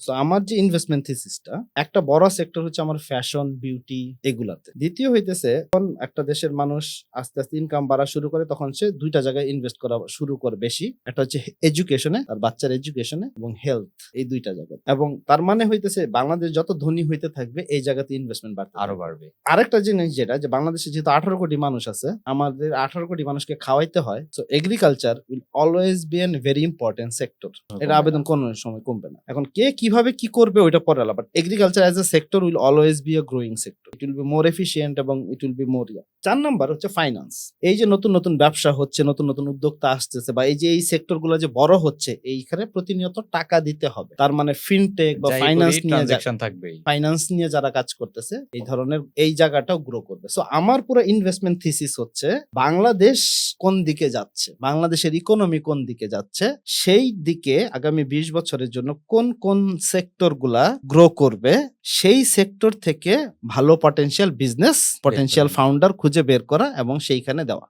So আমার যে investment থিসিসটা, একটা বড় সেক্টর হচ্ছে আমার ফ্যাশন, বিউটি এগুলাতে। দ্বিতীয় হইতেছে যখন একটা দেশের মানুষ আস্তে আস্তে ইনকাম বাড়া শুরু করে তখন সে দুইটা জায়গায় ইনভেস্ট করা শুরু করে বেশি। একটা হচ্ছে এডুকেশনে, তার বাচ্চার এডুকেশনে, এবং হেলথ, এই দুইটা জায়গা। এবং তার মানে হইতেছে বাংলাদেশ যত ধনী হইতে থাকবে এই জায়গাতে ইনভেস্টমেন্ট আরো বাড়বে। আরেকটা জিনিস যেটা, যে বাংলাদেশে যেহেতু 18 কোটি মানুষ আছে, আমাদের 18 কোটি মানুষকে খাওয়াইতে হয়, so agriculture will always B N very important sector. এটা আবেদন কোনো সময় কমবে না। এখন কে কিভাবে কি করবে ওইটা পরে আলাদা, but agriculture as a sector will always be a growing sector. It will be more efficient এবং it will be more 4 number হচ্ছে ফাইন্যান্স। এই যে নতুন নতুন ব্যবসা হচ্ছে, নতুন নতুন উদ্যোক্তা আসতেছে, বা এই যে এই সেক্টর গুলো যে বড় হচ্ছে, এইখানে প্রতিনিয়ত টাকা দিতে হবে। তার মানে ফিনটেক বা ফাইন্যান্স নিয়ে ট্রানজাকশন থাকবে, ফাইন্যান্স নিয়ে যারা কাজ করতেছে এই ধরনের এই জায়গাটাও গ্রো করবে। সো আমার পুরো ইনভেস্টমেন্ট থিসিস হচ্ছে বাংলাদেশ কোন দিকে যাচ্ছে, বাংলাদেশের ইকোনমি কোন দিকে যাচ্ছে, সেই দিকে আগামী 20 বছরের জন্য কোন কোন সেক্টর গুলা গ্রো করবে, সেই সেক্টর থেকে ভালো পটেনশিয়াল বিজনেস, পটেনশিয়াল ফাউন্ডার খুঁজে বের করা এবং সেইখানে দেওয়া।